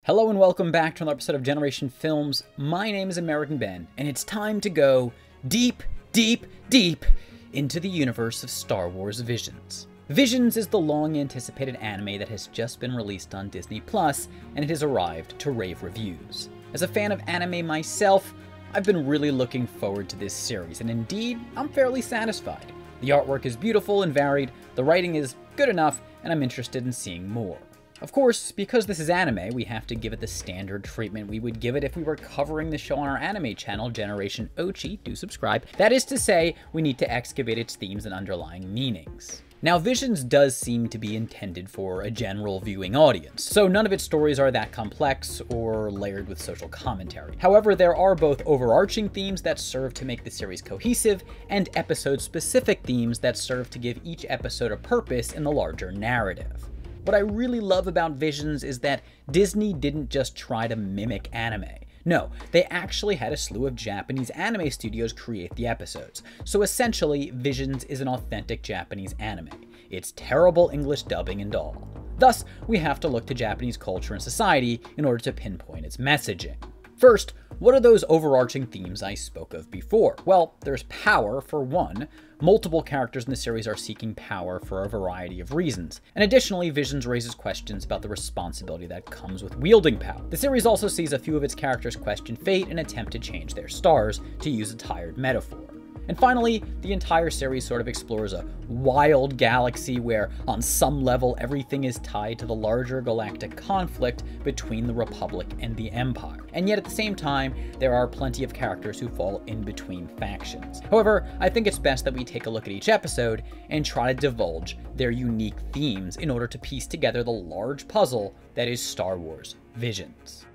Hello and welcome back to another episode of Generation Films. My name is American Ben, and it's time to go deep, deep, deep into the universe of Star Wars Visions. Visions is the long-anticipated anime that has just been released on Disney+, and it has arrived to rave reviews. As a fan of anime myself, I've been really looking forward to this series, and indeed, I'm fairly satisfied. The artwork is beautiful and varied, the writing is good enough, and I'm interested in seeing more. Of course, because this is anime, we have to give it the standard treatment we would give it if we were covering the show on our anime channel, Generation Ochi. Do subscribe. That is to say, we need to excavate its themes and underlying meanings. Now, Visions does seem to be intended for a general viewing audience, so none of its stories are that complex or layered with social commentary. However, there are both overarching themes that serve to make the series cohesive, and episode-specific themes that serve to give each episode a purpose in the larger narrative. What I really love about Visions is that Disney didn't just try to mimic anime. No, they actually had a slew of Japanese anime studios create the episodes. So essentially, Visions is an authentic Japanese anime. It's terrible English dubbing and all. Thus, we have to look to Japanese culture and society in order to pinpoint its messaging. First, what are those overarching themes I spoke of before? Well, there's power, for one. Multiple characters in the series are seeking power for a variety of reasons. And additionally, Visions raises questions about the responsibility that comes with wielding power. The series also sees a few of its characters question fate and attempt to change their stars, to use a tired metaphor. And finally, the entire series sort of explores a wild galaxy where, on some level, everything is tied to the larger galactic conflict between the Republic and the Empire. And yet at the same time, there are plenty of characters who fall in between factions. However, I think it's best that we take a look at each episode and try to divulge their unique themes in order to piece together the large puzzle that is Star Wars Visions.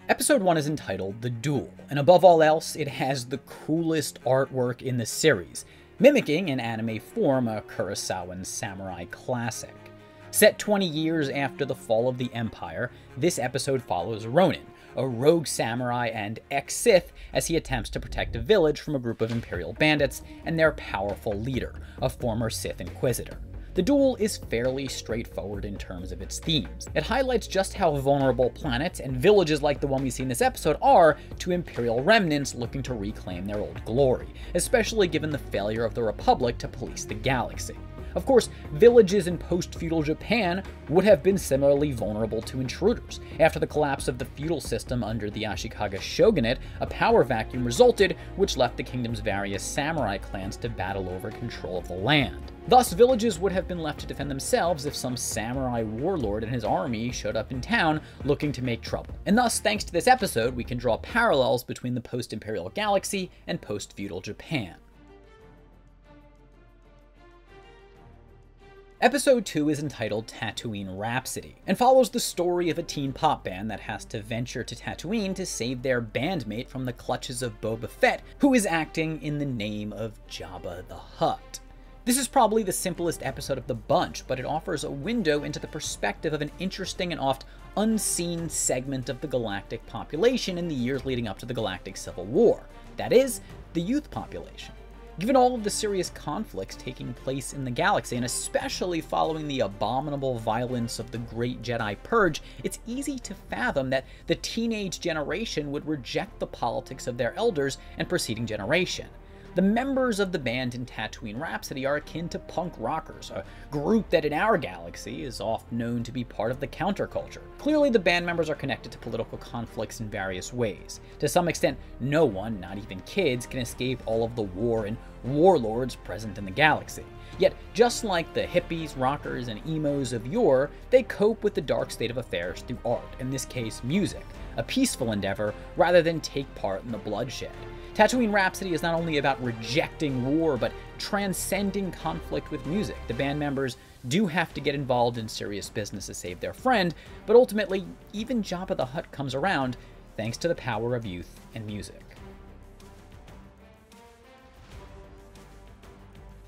Episode 1 is entitled The Duel, and above all else, it has the coolest artwork in the series, mimicking in anime form a Kurosawan samurai classic. Set 20 years after the fall of the Empire, this episode follows Ronin, a rogue samurai and ex-Sith, as he attempts to protect a village from a group of Imperial bandits and their powerful leader, a former Sith Inquisitor. The Duel is fairly straightforward in terms of its themes. It highlights just how vulnerable planets and villages like the one we see in this episode are to Imperial remnants looking to reclaim their old glory, especially given the failure of the Republic to police the galaxy. Of course, villages in post-feudal Japan would have been similarly vulnerable to intruders. After the collapse of the feudal system under the Ashikaga shogunate, a power vacuum resulted, which left the kingdom's various samurai clans to battle over control of the land. Thus, villages would have been left to defend themselves if some samurai warlord and his army showed up in town looking to make trouble. And thus, thanks to this episode, we can draw parallels between the post-imperial galaxy and post-feudal Japan. Episode 2 is entitled Tatooine Rhapsody, and follows the story of a teen pop band that has to venture to Tatooine to save their bandmate from the clutches of Boba Fett, who is acting in the name of Jabba the Hutt. This is probably the simplest episode of the bunch, but it offers a window into the perspective of an interesting and oft unseen segment of the galactic population in the years leading up to the Galactic Civil War. That is, the youth population. Given all of the serious conflicts taking place in the galaxy, and especially following the abominable violence of the Great Jedi Purge, it's easy to fathom that the teenage generation would reject the politics of their elders and preceding generation. The members of the band in Tatooine Rhapsody are akin to punk rockers, a group that in our galaxy is often known to be part of the counterculture. Clearly, the band members are connected to political conflicts in various ways. To some extent, no one, not even kids, can escape all of the war and warlords present in the galaxy. Yet, just like the hippies, rockers, and emos of yore, they cope with the dark state of affairs through art, in this case music, a peaceful endeavor rather than take part in the bloodshed. Tatooine Rhapsody is not only about rejecting war, but transcending conflict with music. The band members do have to get involved in serious business to save their friend, but ultimately, even Jabba the Hutt comes around thanks to the power of youth and music.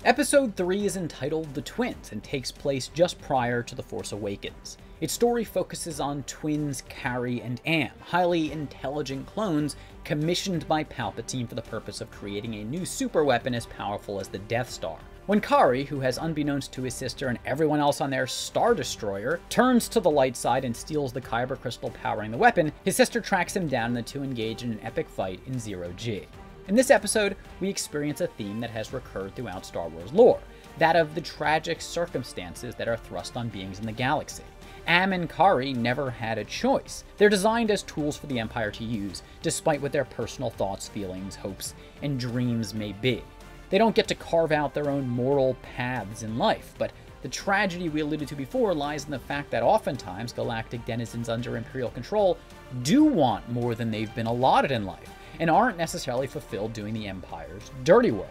Episode 3 is entitled The Twins and takes place just prior to The Force Awakens. Its story focuses on twins Carrie and Am, highly intelligent clones commissioned by Palpatine for the purpose of creating a new superweapon as powerful as the Death Star. When Kari, who has unbeknownst to his sister and everyone else on their Star Destroyer, turns to the light side and steals the Kyber crystal powering the weapon, his sister tracks him down and the two engage in an epic fight in Zero G. In this episode, we experience a theme that has recurred throughout Star Wars lore, that of the tragic circumstances that are thrust on beings in the galaxy. Am and Kari never had a choice. They're designed as tools for the Empire to use, despite what their personal thoughts, feelings, hopes, and dreams may be. They don't get to carve out their own moral paths in life, but the tragedy we alluded to before lies in the fact that oftentimes galactic denizens under Imperial control do want more than they've been allotted in life, and aren't necessarily fulfilled doing the Empire's dirty work.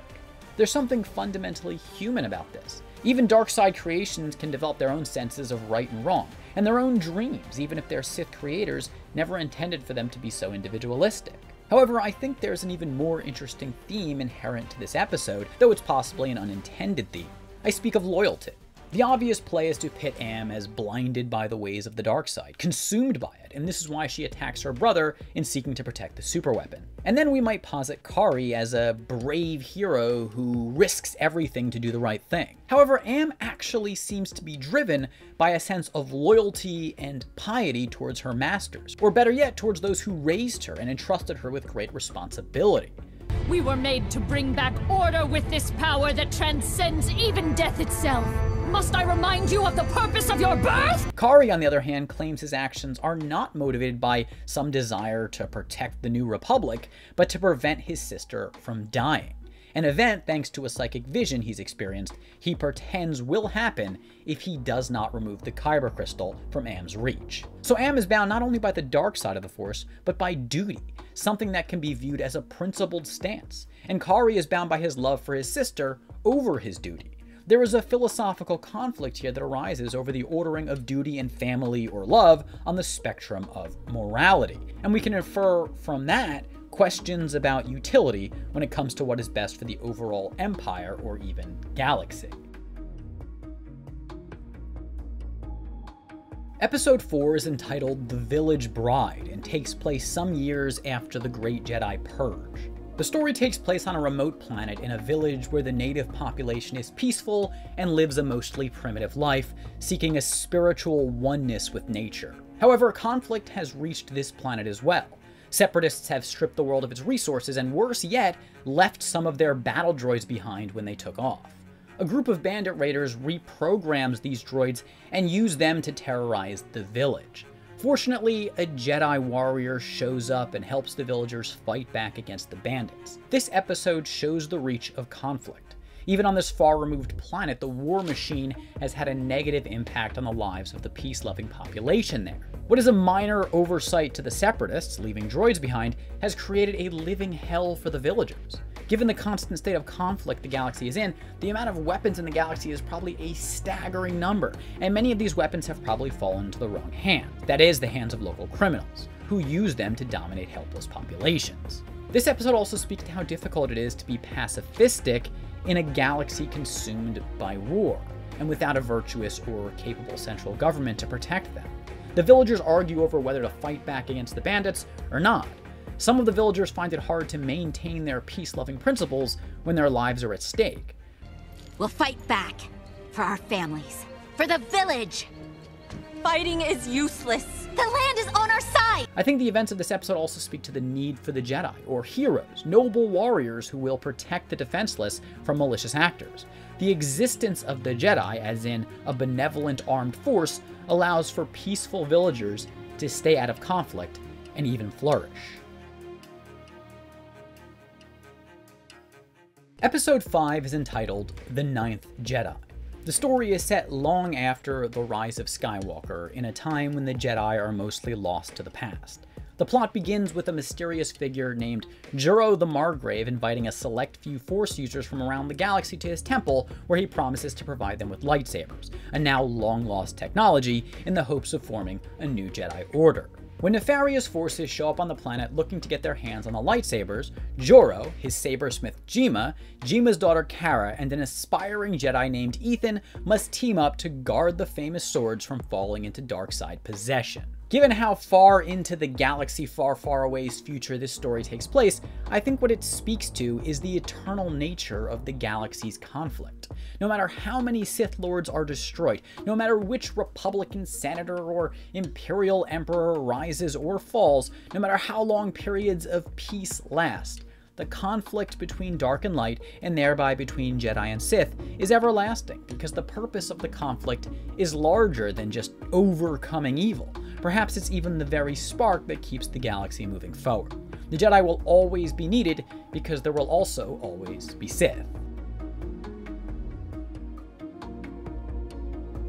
There's something fundamentally human about this. Even dark side creations can develop their own senses of right and wrong, and their own dreams, even if their Sith creators never intended for them to be so individualistic. However, I think there's an even more interesting theme inherent to this episode, though it's possibly an unintended theme. I speak of loyalty. The obvious play is to pit Am as blinded by the ways of the dark side, consumed by it, and this is why she attacks her brother in seeking to protect the superweapon. And then we might posit Kari as a brave hero who risks everything to do the right thing. However, Am actually seems to be driven by a sense of loyalty and piety towards her masters, or better yet, towards those who raised her and entrusted her with great responsibility. We were made to bring back order with this power that transcends even death itself. Must I remind you of the purpose of your birth? Kari, on the other hand, claims his actions are not motivated by some desire to protect the New Republic, but to prevent his sister from dying. An event, thanks to a psychic vision he's experienced, he pretends will happen if he does not remove the Kyber crystal from Am's reach. So Am is bound not only by the dark side of the Force, but by duty, something that can be viewed as a principled stance. And Kari is bound by his love for his sister over his duty. There is a philosophical conflict here that arises over the ordering of duty and family or love on the spectrum of morality. And we can infer from that questions about utility when it comes to what is best for the overall Empire or even galaxy. Episode 4 is entitled The Village Bride and takes place some years after the Great Jedi Purge. The story takes place on a remote planet in a village where the native population is peaceful and lives a mostly primitive life, seeking a spiritual oneness with nature. However, conflict has reached this planet as well. Separatists have stripped the world of its resources and, worse yet, left some of their battle droids behind when they took off. A group of bandit raiders reprograms these droids and use them to terrorize the village. Fortunately, a Jedi warrior shows up and helps the villagers fight back against the bandits. This episode shows the reach of conflict. Even on this far-removed planet, the war machine has had a negative impact on the lives of the peace-loving population there. What is a minor oversight to the Separatists, leaving droids behind, has created a living hell for the villagers. Given the constant state of conflict the galaxy is in, the amount of weapons in the galaxy is probably a staggering number, and many of these weapons have probably fallen into the wrong hands. That is, the hands of local criminals, who use them to dominate helpless populations. This episode also speaks to how difficult it is to be pacifistic in a galaxy consumed by war, and without a virtuous or capable central government to protect them. The villagers argue over whether to fight back against the bandits or not. Some of the villagers find it hard to maintain their peace-loving principles when their lives are at stake. We'll fight back. For our families. For the village. Fighting is useless. The land is on our side! I think the events of this episode also speak to the need for the Jedi, or heroes, noble warriors who will protect the defenseless from malicious actors. The existence of the Jedi, as in a benevolent armed force, allows for peaceful villagers to stay out of conflict and even flourish. Episode 5 is entitled The Ninth Jedi. The story is set long after the rise of Skywalker, in a time when the Jedi are mostly lost to the past. The plot begins with a mysterious figure named Juro the Margrave inviting a select few Force users from around the galaxy to his temple, where he promises to provide them with lightsabers, a now long-lost technology, in the hopes of forming a new Jedi Order. When nefarious forces show up on the planet looking to get their hands on the lightsabers, Juro, his sabersmith Jima, Jima's daughter Kara, and an aspiring Jedi named Ethan must team up to guard the famous swords from falling into dark side possession. Given how far into the galaxy far, far away's future this story takes place, I think what it speaks to is the eternal nature of the galaxy's conflict. No matter how many Sith Lords are destroyed, no matter which Republican senator or Imperial Emperor rises or falls, no matter how long periods of peace last, the conflict between dark and light, and thereby between Jedi and Sith, is everlasting, because the purpose of the conflict is larger than just overcoming evil. Perhaps it's even the very spark that keeps the galaxy moving forward. The Jedi will always be needed, because there will also always be Sith.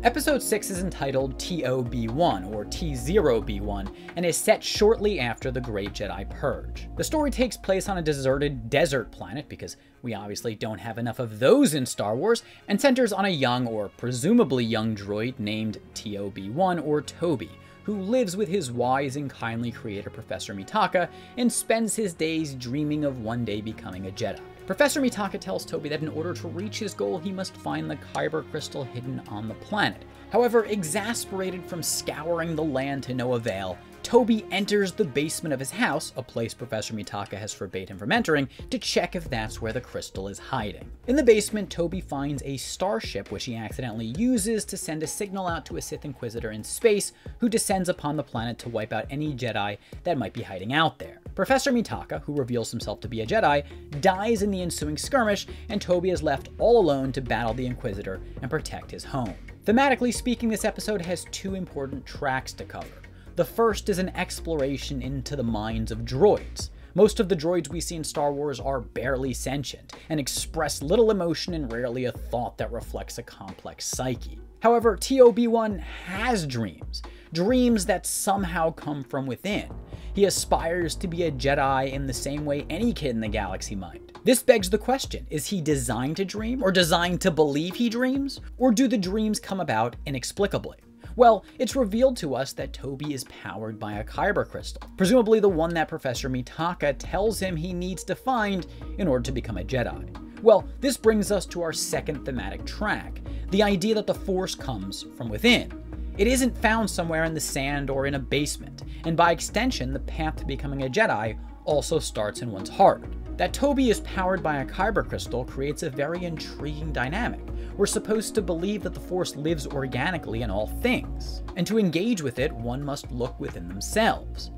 Episode 6 is entitled TOB1, or T0B1, and is set shortly after the Great Jedi Purge. The story takes place on a deserted desert planet, because we obviously don't have enough of those in Star Wars, and centers on a young, or presumably young droid named TOB1, or Toby, who lives with his wise and kindly creator Professor Mitaka, and spends his days dreaming of one day becoming a Jedi. Professor Mitaka tells Toby that in order to reach his goal, he must find the Kyber crystal hidden on the planet. However, exasperated from scouring the land to no avail, Toby enters the basement of his house, a place Professor Mitaka has forbade him from entering, to check if that's where the crystal is hiding. In the basement, Toby finds a starship which he accidentally uses to send a signal out to a Sith Inquisitor in space, who descends upon the planet to wipe out any Jedi that might be hiding out there. Professor Mitaka, who reveals himself to be a Jedi, dies in the ensuing skirmish, and Toby is left all alone to battle the Inquisitor and protect his home. Thematically speaking, this episode has two important tracks to cover. The first is an exploration into the minds of droids. Most of the droids we see in Star Wars are barely sentient, and express little emotion and rarely a thought that reflects a complex psyche. However, TOB1 has dreams that somehow come from within. He aspires to be a Jedi in the same way any kid in the galaxy might. This begs the question, is he designed to dream, or designed to believe he dreams? Or do the dreams come about inexplicably? Well, it's revealed to us that Toby is powered by a Kyber crystal, presumably the one that Professor Mitaka tells him he needs to find in order to become a Jedi. Well, this brings us to our second thematic track, the idea that the Force comes from within. It isn't found somewhere in the sand or in a basement, and by extension, the path to becoming a Jedi also starts in one's heart. That Toby is powered by a Kyber crystal creates a very intriguing dynamic. We're supposed to believe that the Force lives organically in all things, and to engage with it, one must look within themselves.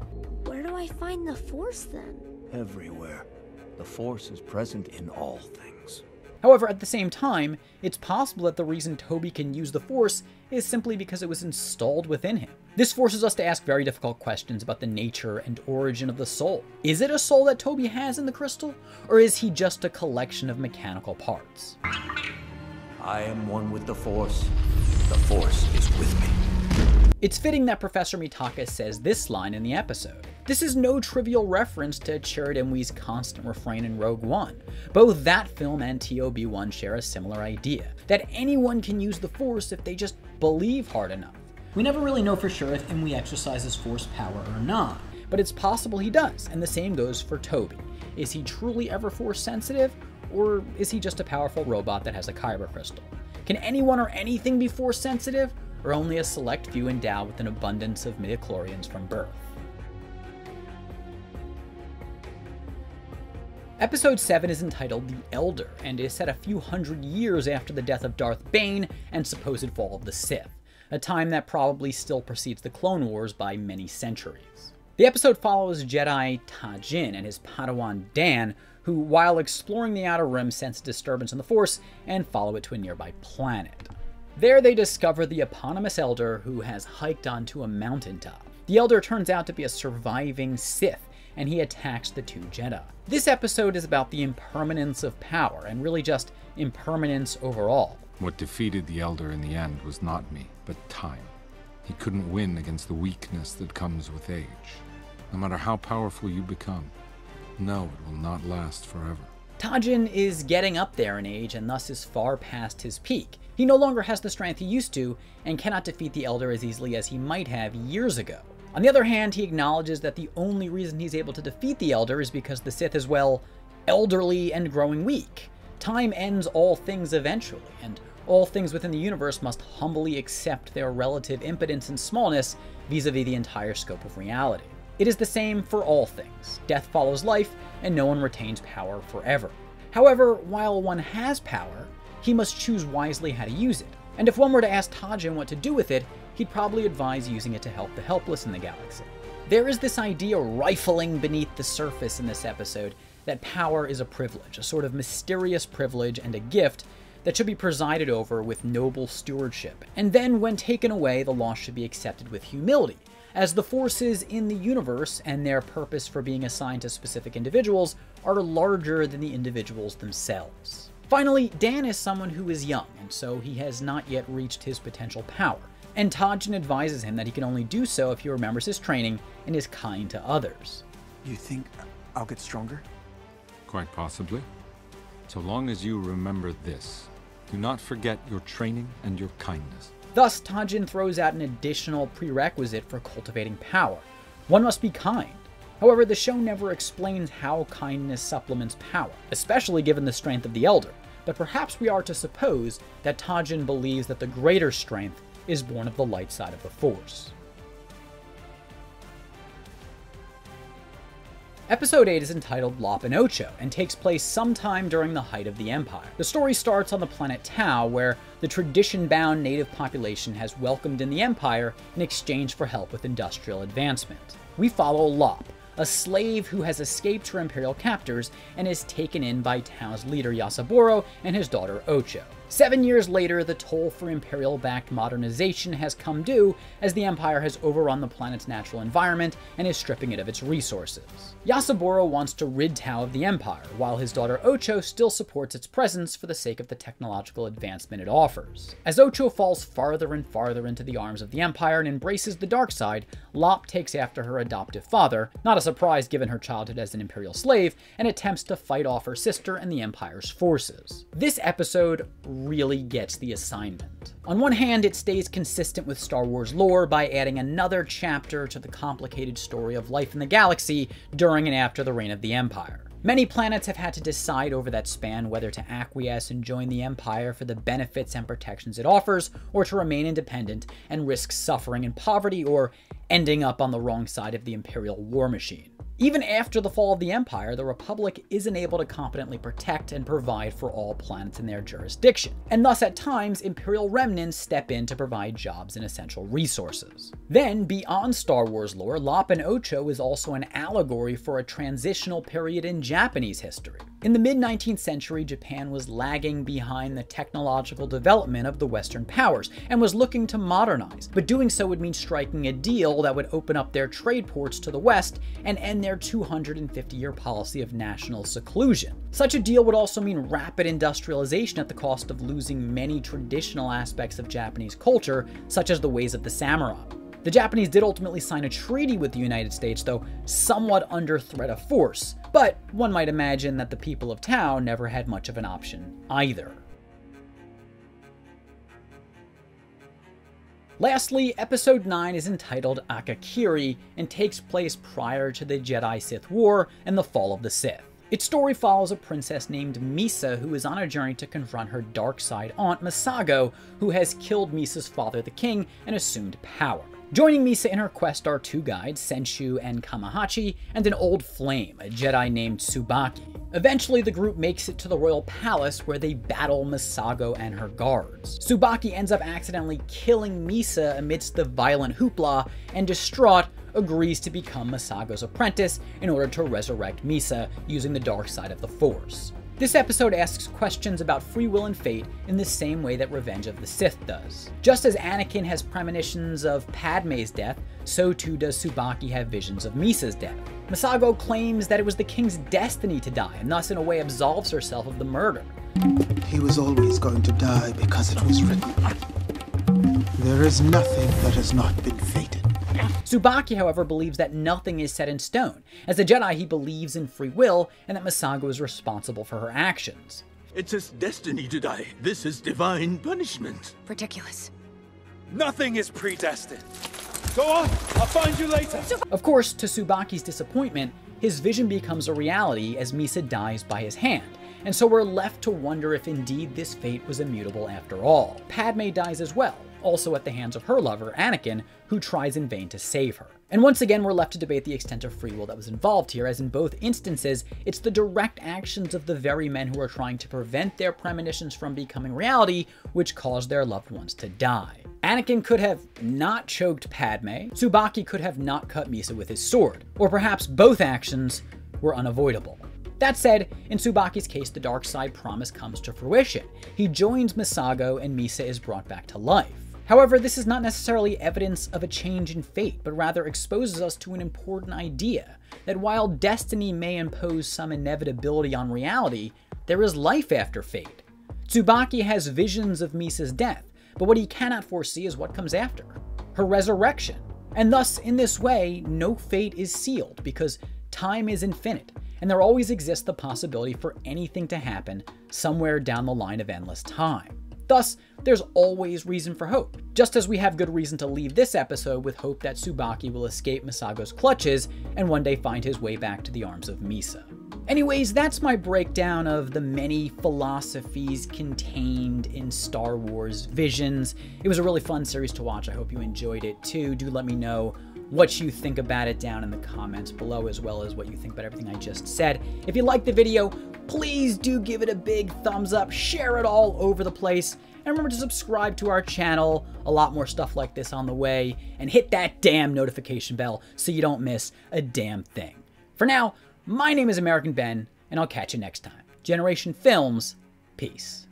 Where do I find the Force then? Everywhere. The Force is present in all things. However, at the same time, it's possible that the reason Toby can use the Force is simply because it was installed within him. This forces us to ask very difficult questions about the nature and origin of the soul. Is it a soul that Toby has in the crystal, or is he just a collection of mechanical parts? I am one with the Force. The Force is with me. It's fitting that Professor Mitaka says this line in the episode. This is no trivial reference to Chirrut Îmwe's constant refrain in Rogue One. Both that film and TOB1 share a similar idea, that anyone can use the Force if they just believe hard enough. We never really know for sure if Îmwe exercises Force power or not, but it's possible he does, and the same goes for Toby. Is he truly ever Force sensitive, or is he just a powerful robot that has a Kyber crystal? Can anyone or anything be Force sensitive, or only a select few endowed with an abundance of midichlorians from birth? Episode 7 is entitled The Elder, and is set a few hundred years after the death of Darth Bane and supposed fall of the Sith, a time that probably still precedes the Clone Wars by many centuries. The episode follows Jedi Tajin and his Padawan Dan, who, while exploring the Outer Rim, sense a disturbance in the Force and follow it to a nearby planet. There they discover the eponymous Elder, who has hiked onto a mountaintop. The Elder turns out to be a surviving Sith, and he attacks the two Jedi. This episode is about the impermanence of power, and really just impermanence overall. What defeated the Elder in the end was not me, but time. He couldn't win against the weakness that comes with age. No matter how powerful you become, no, it will not last forever. Tajin is getting up there in age and thus is far past his peak. He no longer has the strength he used to, and cannot defeat the Elder as easily as he might have years ago. On the other hand, he acknowledges that the only reason he's able to defeat the Elder is because the Sith is, well, elderly and growing weak. Time ends all things eventually, and All things within the universe must humbly accept their relative impotence and smallness vis-a-vis the entire scope of reality. It is the same for all things. Death follows life, and no one retains power forever. However, while one has power, he must choose wisely how to use it. And if one were to ask Tajin what to do with it, he'd probably advise using it to help the helpless in the galaxy. There is this idea rifling beneath the surface in this episode that power is a privilege, a sort of mysterious privilege and a gift that should be presided over with noble stewardship. And then, when taken away, the loss should be accepted with humility, as the forces in the universe and their purpose for being assigned to specific individuals are larger than the individuals themselves. Finally, Dan is someone who is young, and so he has not yet reached his potential power, and Tajin advises him that he can only do so if he remembers his training and is kind to others. You think I'll get stronger? Quite possibly. So long as you remember this. Do not forget your training and your kindness. Thus, Tajin throws out an additional prerequisite for cultivating power. One must be kind. However, the show never explains how kindness supplements power, especially given the strength of the Elder. But perhaps we are to suppose that Tajin believes that the greater strength is born of the light side of the Force. Episode 8 is entitled Lop and Ocho, and takes place sometime during the height of the Empire. The story starts on the planet Tau, where the tradition-bound native population has welcomed in the Empire in exchange for help with industrial advancement. We follow Lop, a slave who has escaped her Imperial captors and is taken in by Tau's leader Yasaburo and his daughter Ocho. 7 years later, the toll for Imperial-backed modernization has come due as the Empire has overrun the planet's natural environment and is stripping it of its resources. Yasaburo wants to rid Tau of the Empire, while his daughter Ocho still supports its presence for the sake of the technological advancement it offers. As Ocho falls farther and farther into the arms of the Empire and embraces the dark side, Lop takes after her adoptive father, not a surprise given her childhood as an Imperial slave, and attempts to fight off her sister and the Empire's forces. This episode really gets the assignment. On one hand, it stays consistent with Star Wars lore by adding another chapter to the complicated story of life in the galaxy during and after the reign of the Empire. Many planets have had to decide over that span whether to acquiesce and join the Empire for the benefits and protections it offers, or to remain independent and risk suffering and poverty, or ending up on the wrong side of the Imperial war machine. Even after the fall of the Empire, the Republic isn't able to competently protect and provide for all planets in their jurisdiction, and thus at times Imperial remnants step in to provide jobs and essential resources. Then, beyond Star Wars lore, Lop and Ocho is also an allegory for a transitional period in Japanese history. In the mid-19th century, Japan was lagging behind the technological development of the Western powers and was looking to modernize, but doing so would mean striking a deal that would open up their trade ports to the West and end their 250-year policy of national seclusion. Such a deal would also mean rapid industrialization at the cost of losing many traditional aspects of Japanese culture, such as the ways of the samurai. The Japanese did ultimately sign a treaty with the United States, though somewhat under threat of force, but one might imagine that the people of Tau never had much of an option either. Lastly, Episode 9 is entitled Akakiri and takes place prior to the Jedi-Sith War and the fall of the Sith. Its story follows a princess named Misa who is on a journey to confront her dark side aunt Masago, who has killed Misa's father the king and assumed power. Joining Misa in her quest are two guides, Senshu and Kamahachi, and an old flame, a Jedi named Tsubaki. Eventually, the group makes it to the royal palace where they battle Masago and her guards. Tsubaki ends up accidentally killing Misa amidst the violent hoopla, and distraught, agrees to become Masago's apprentice in order to resurrect Misa using the dark side of the Force. This episode asks questions about free will and fate in the same way that Revenge of the Sith does. Just as Anakin has premonitions of Padme's death, so too does Tsubaki have visions of Misa's death. Masago claims that it was the king's destiny to die, and thus in a way absolves herself of the murder. He was always going to die because it was written. There is nothing that has not been fated. Tsubaki, however, believes that nothing is set in stone. As a Jedi, he believes in free will and that Masago is responsible for her actions. It's his destiny to die. This is divine punishment. Ridiculous. Nothing is predestined. Go on, I'll find you later. Of course, to Tsubaki's disappointment, his vision becomes a reality as Misa dies by his hand, and so we're left to wonder if indeed this fate was immutable after all. Padme dies as well, also at the hands of her lover, Anakin, who tries in vain to save her. And once again, we're left to debate the extent of free will that was involved here, as in both instances, it's the direct actions of the very men who are trying to prevent their premonitions from becoming reality, which caused their loved ones to die. Anakin could have not choked Padme, Tsubaki could have not cut Misa with his sword, or perhaps both actions were unavoidable. That said, in Tsubaki's case, the dark side promise comes to fruition. He joins Misago and Misa is brought back to life. However, this is not necessarily evidence of a change in fate, but rather exposes us to an important idea, that while destiny may impose some inevitability on reality, there is life after fate. Tsubaki has visions of Misa's death, but what he cannot foresee is what comes after, her resurrection. And thus, in this way, no fate is sealed, because time is infinite, and there always exists the possibility for anything to happen somewhere down the line of endless time. Thus, there's always reason for hope, just as we have good reason to leave this episode with hope that Tsubaki will escape Misago's clutches and one day find his way back to the arms of Misa. Anyways, that's my breakdown of the many philosophies contained in Star Wars Visions. It was a really fun series to watch. I hope you enjoyed it too. Do let me know what you think about it down in the comments below, as well as what you think about everything I just said. If you liked the video, please do give it a big thumbs up, share it all over the place, and remember to subscribe to our channel. A lot more stuff like this on the way, and hit that damn notification bell so you don't miss a damn thing. For now, my name is American Ben, and I'll catch you next time. Generation Films, peace.